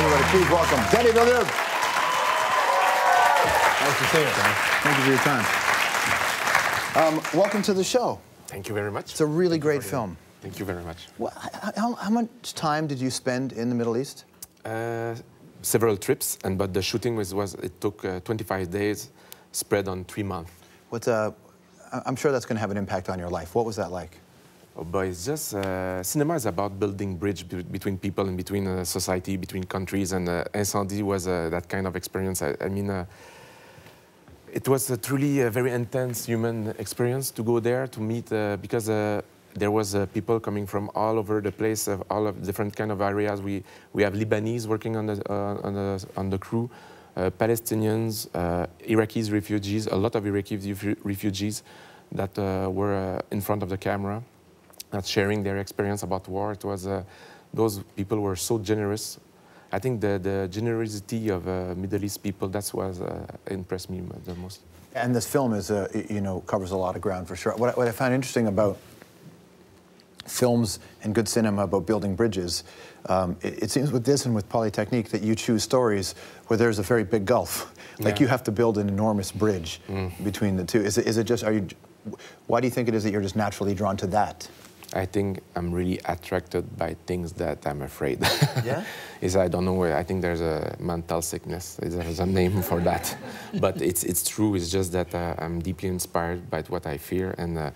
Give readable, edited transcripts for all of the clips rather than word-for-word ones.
everybody. Please welcome Denis Villeneuve. Nice to see you. Thank you for your time. Welcome to the show. Thank you very much. It's a really great film. Thank you very much. Well, how much time did you spend in the Middle East? Several trips, but the shooting it took 25 days, spread on 3 months. I'm sure that's going to have an impact on your life. What was that like? Oh, but it's just cinema is about building bridge between people and between society, between countries, and Incendies was that kind of experience. I mean, it was truly a very intense human experience to go there to meet because there was people coming from all over the place, all of different kind of areas. We have Lebanese working on the crew, Palestinians, Iraqis refugees, a lot of Iraqi refugees that were in front of the camera, sharing their experience about war. It was those people were so generous. I think the generosity of Middle East people, that's what impressed me the most. And this film is covers a lot of ground for sure. What I find interesting about films and good cinema about building bridges, it seems with this and with Polytechnique that you choose stories where there's a very big gulf. Like you have to build an enormous bridge between the two. Is it just, why do you think it is that you're just naturally drawn to that? I think I'm really attracted by things that I'm afraid. Yeah? I don't know, I think there's a mental sickness. There's a name for that. But it's true, it's just that I'm deeply inspired by what I fear, and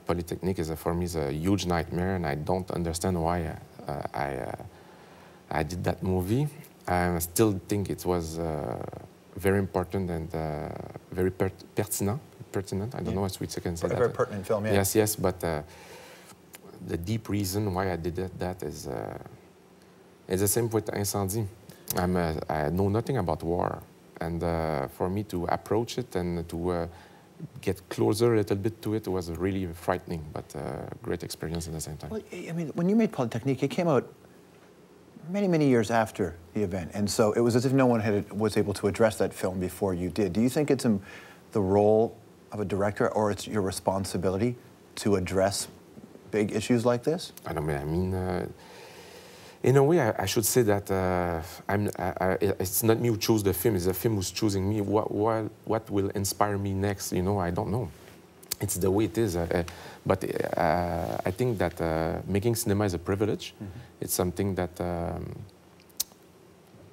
Polytechnique for me is a huge nightmare, and I don't understand why I did that movie. I still think it was very important and very pertinent. I don't know what I can say. A very pertinent film, yeah. Yes, but the deep reason why I did that is it's the same with Incendies. I know nothing about war, and for me to approach it and to get closer a little bit to it was really frightening, but great experience at the same time. Well, I mean, when you made Polytechnique, it came out many years after the event, and so it was as if no one was able to address that film before you did. Do you think it's the role of a director, or it's your responsibility to address big issues like this? I don't know. I mean, in a way, I should say that it's not me who chose the film; it's the film who's choosing me. What will inspire me next? You know, I don't know. It's the way it is. But I think that making cinema is a privilege. It's something that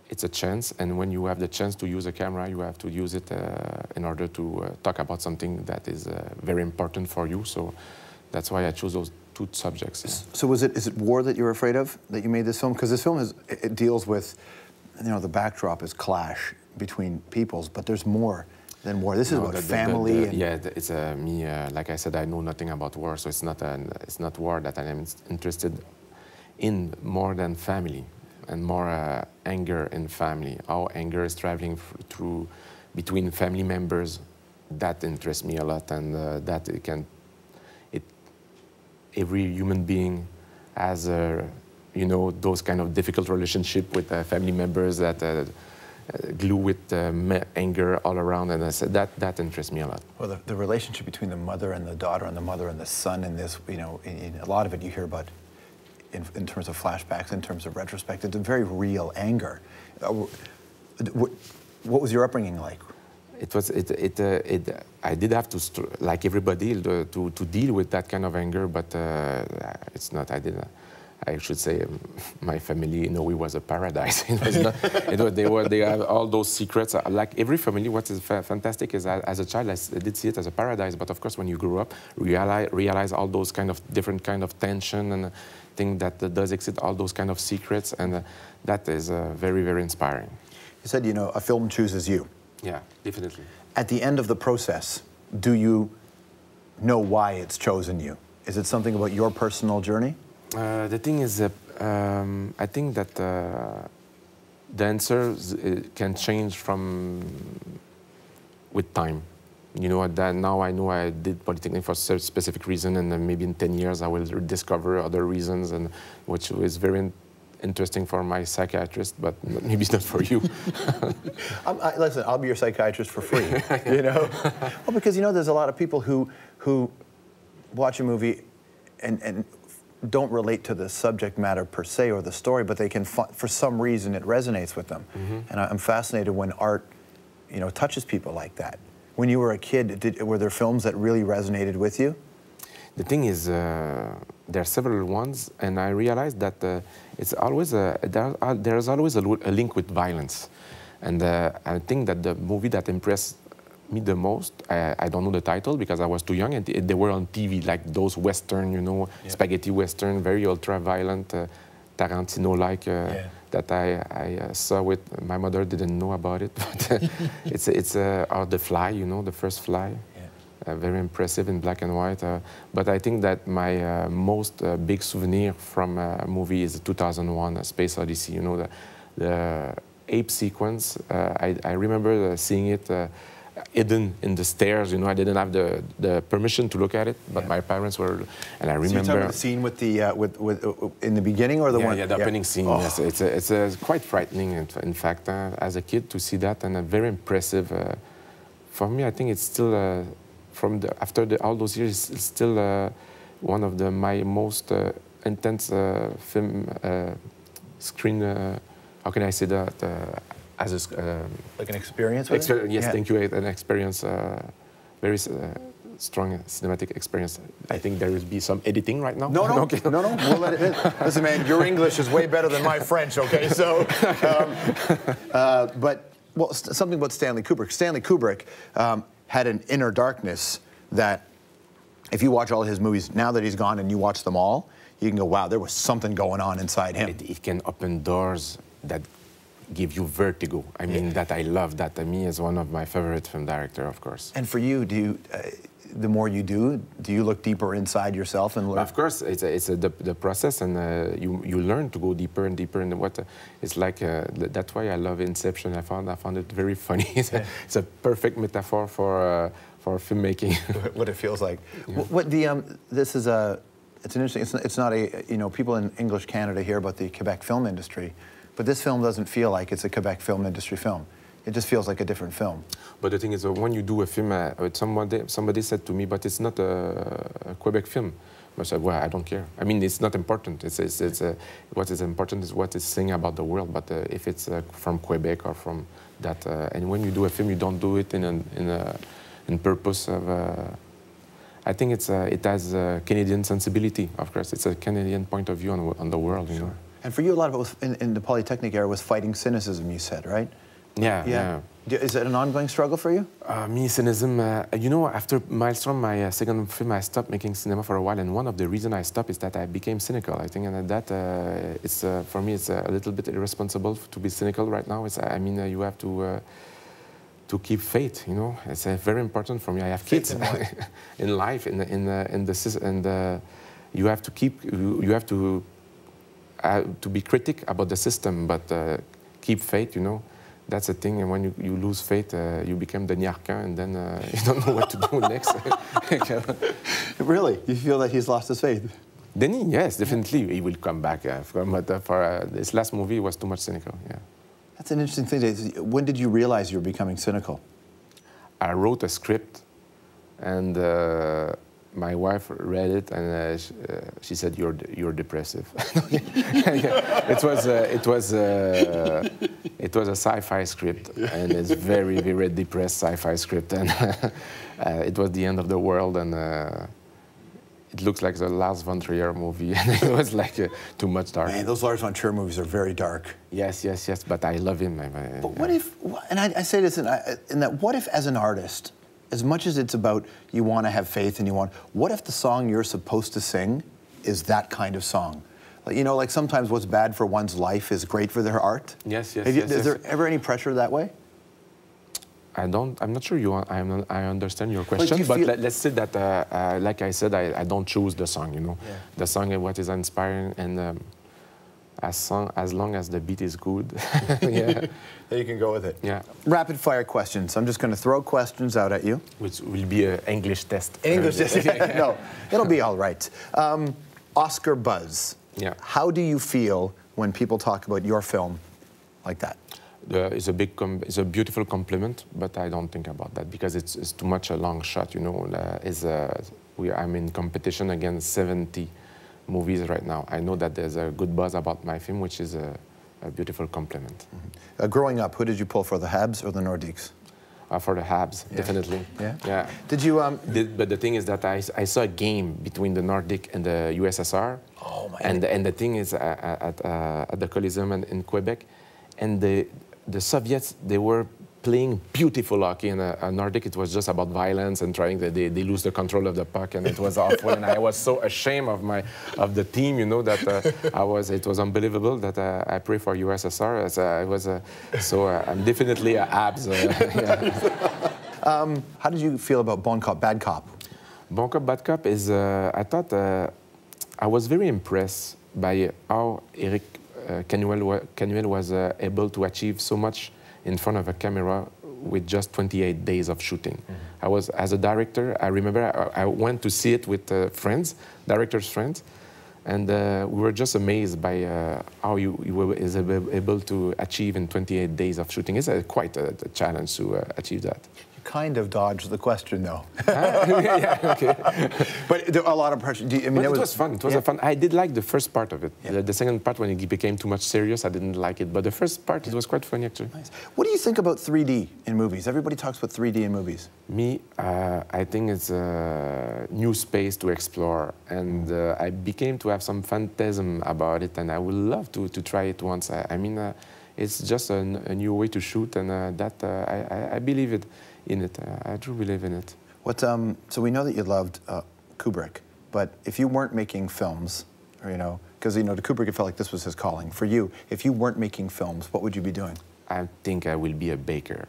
it's a chance, and when you have the chance to use a camera, you have to use it in order to talk about something that is very important for you. So that's why I chose those two subjects. So is it war that you're afraid of, that you made this film? Because this film it deals with, the backdrop is clash between peoples, but there's more than war. This is about family. It's me. Like I said, I know nothing about war, so it's not war that I am interested in more than family. And more anger in family, how anger is traveling through between family members. That interests me a lot, and that every human being has those kind of difficult relationship with family members that glue with anger all around, and I said that interests me a lot. Well, the relationship between the mother and the daughter, and the mother and the son in this, in a lot of it you hear about. In terms of flashbacks, in terms of retrospect, it's a very real anger. What was your upbringing like? I did have to, like everybody, to deal with that kind of anger, but it's not. I should say, my family, it was a paradise. It was not. They have all those secrets. Like every family, what is fantastic is, as a child, I did see it as a paradise. But of course, when you grow up, realize all those different kind of tension and thing that does exist, all those kind of secrets, and that is very inspiring. You said, a film chooses you. Yeah, definitely. At the end of the process, do you know why it's chosen you? Is it something about your personal journey? The thing is, I think that the answer can change with time. That now I know I did Polytechnique for a specific reason, and maybe in 10 years I will discover other reasons, and which is very interesting for my psychiatrist, but maybe it's not for you. Listen, I'll be your psychiatrist for free, Well, because, there's a lot of people who watch a movie and don't relate to the subject matter per se or the story, but they can, for some reason, it resonates with them. And I'm fascinated when art, you know, touches people like that. When you were a kid, were there films that really resonated with you? The thing is, there are several ones, and I realized that it's always there's always a link with violence. And I think that the movie that impressed me the most, I don't know the title because I was too young, and they were on TV, like those Western, you know, spaghetti Western, very ultra-violent, Tarantino-like, that I saw with, my mother didn't know about it, but it's The Fly, you know, the first Fly. Very impressive in black and white. But I think that my most big souvenir from a movie is 2001, A Space Odyssey. You know, the ape sequence. I remember seeing it hidden in the stairs. You know, I didn't have the permission to look at it, but my parents were, and I remember. So you're talking about the scene with the in the beginning, or the one? Yeah, the opening scene. Oh. Yes, it's quite frightening. In fact, as a kid to see that, and a very impressive. For me, I think it's still. After all those years, it's still one of my most intense film screen. How can I say that? As a like an experience. Yes, thank you. An experience, very strong cinematic experience. I think there will be some editing right now. No. We'll let it in. Listen, man, your English is way better than my French. Okay, so, but well, something about Stanley Kubrick. Stanley Kubrick. Had an inner darkness that if you watch all his movies, now that he's gone and you watch them all, you can go, wow, there was something going on inside him. It can open doors that give you vertigo. I mean, that I love that. Me is one of my favorite film director, of course. And for you, do you, the more you do you look deeper inside yourself and learn? Of course, it's the process, and you learn to go deeper and deeper into what it's like. That's why I love Inception. I found it very funny. It's a perfect metaphor for filmmaking. What it feels like. Yeah. This is it's an interesting. It's not a, you know, people in English Canada hear about the Quebec film industry, but this film doesn't feel like it's a Quebec film industry film. It just feels like a different film. But the thing is, when you do a film, somebody said to me, but it's not a Quebec film. I said, well, I don't care. I mean, it's not important. What is important is what is saying about the world. But if it's from Quebec or from that, and when you do a film, you don't do it in purpose of. I think it has a Canadian sensibility. Of course, it's a Canadian point of view on the world. You know. And for you, a lot of it was in the Polytechnic era was fighting cynicism. You said, right? Yeah. Is it an ongoing struggle for you? Me, cynicism, you know, after Maelstrom, my second film, I stopped making cinema for a while, and one of the reasons I stopped is that I became cynical. I think, and that it's for me, it's a little bit irresponsible to be cynical right now. I mean, you have to keep faith. You know, it's very important for me. I have kids in life, and you have to keep, you have to be critic about the system, but keep faith. You know. That's the thing, and when you lose faith, you become Denis Villeneuve, and then you don't know what to do next. Really? You feel that he's lost his faith? Denis, yes, definitely. He will come back. But for this last movie, it was too much cynical, yeah. That's an interesting thing. When did you realize you were becoming cynical? I wrote a script, and my wife read it, and she said, "You're depressive." It was a sci-fi script, and it's very, very depressed sci-fi script, and it was the end of the world, and it looks like the Lars von Trier movie, and it was like too much dark. Man, those Lars von Trier movies are very dark. Yes, but I love him. But what if, and I say this in that, what if as an artist, as much as it's about you want to have faith and what if the song you're supposed to sing is that kind of song? You know, like sometimes what's bad for one's life is great for their art. Yes. Is there ever any pressure that way? I'm not sure I understand your question, but let's say that, like I said, I don't choose the song, you know. Yeah. The song is what is inspiring, and as long as the beat is good, yeah. Then you can go with it. Yeah. Rapid fire questions. I'm just going to throw questions out at you. Which will be an English test. English test, no. It'll be all right. Oscar buzz. Yeah. How do you feel when people talk about your film like that? It's a beautiful compliment, but I don't think about that because it's too much a long shot, you know. I'm in competition against 70 movies right now. I know that there's a good buzz about my film, which is a beautiful compliment. Growing up, who did you pull for, the Habs or the Nordiques? For the Habs, definitely. Yeah? Yeah. Did you... But the thing is that I saw a game between the Nordic and the USSR. Oh, my and the thing is, at the Coliseum in Quebec, and the Soviets, they were playing beautiful hockey, and Nordic, it was just about violence and trying that they lose the control of the puck, and it was awful. And I was so ashamed of the team, you know, that it was unbelievable that I pray for USSR. So I'm definitely a Habs. Yeah. How did you feel about Bon Cop, Bad Cop? Bon Cop, Bad Cop is, I thought, I was very impressed by how Eric Canuel was able to achieve so much in front of a camera with just 28 days of shooting. I was, as a director, I remember I went to see it with friends, director's friends, and we were just amazed by how you were able to achieve in 28 days of shooting. It's quite a challenge to achieve that. Kind of dodged the question, though. Yeah, okay. But there are a lot of pressure. I mean, it was fun. It was fun. I did like the first part of it. Yeah. The second part, when it became too much serious, I didn't like it. But the first part, it was quite funny, actually. Nice. What do you think about 3D in movies? Everybody talks about 3D in movies. Me, I think it's a new space to explore. And I became to have some phantasm about it. And I would love to try it once. I mean, it's just a new way to shoot. And I believe it. In it, I do believe in it. So we know that you loved Kubrick, but if you weren't making films, or, you know, because, you know, to Kubrick it felt like this was his calling. For you, if you weren't making films, what would you be doing? I think I will be a baker.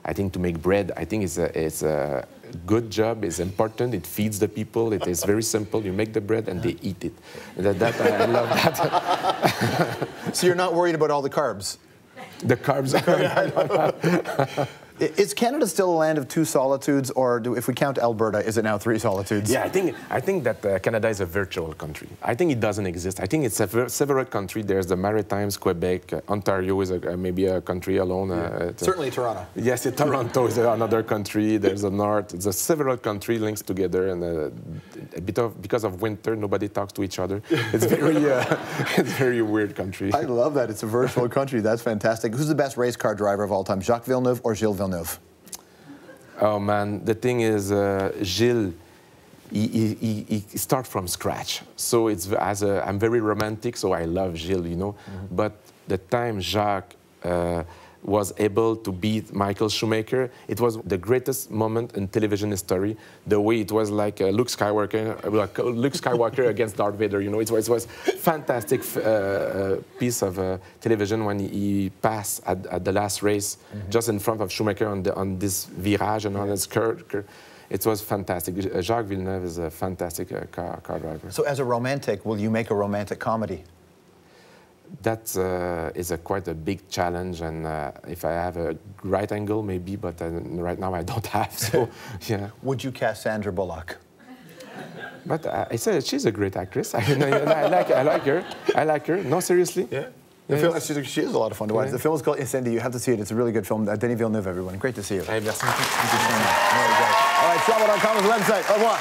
I think to make bread, I think it's a good job. It's important. It feeds the people. It is very simple. You make the bread and they eat it. I love that. So you're not worried about all the carbs? The carbs. Is Canada still a land of two solitudes, or if we count Alberta, is it now three solitudes? Yeah, I think that Canada is a virtual country. I think it doesn't exist. I think it's a several countries. There's the Maritimes, Quebec, Ontario is maybe a country alone. Certainly Toronto. Yes, Toronto is another country. There's the North. It's a several countries linked together, and because of winter, nobody talks to each other. It's it's very weird country. I love that. It's a virtual country. That's fantastic. Who's the best race car driver of all time, Jacques Villeneuve or Gilles Villeneuve? Oh man, the thing is, Gilles, he starts from scratch. So I'm very romantic, so I love Gilles, you know. But the time Jacques was able to beat Michael Schumacher, it was the greatest moment in television history. The way it was like Luke Skywalker against Darth Vader, you know. It was fantastic piece of television when he passed at the last race, just in front of Schumacher on this virage and on his curve. It was fantastic. Jacques Villeneuve is a fantastic car driver. So as a romantic, will you make a romantic comedy? That is quite a big challenge, and if I have a right angle, maybe, but right now I don't have, so, yeah. Would you cast Sandra Bullock? But I said she's a great actress. I like her. I like her. No, seriously. Yeah. She is a lot of fun to watch. The film is called Incendies. You have to see it. It's a really good film. Denis Villeneuve, everyone. Great to see you. Merci. All right, Travel.com is the website. Au revoir.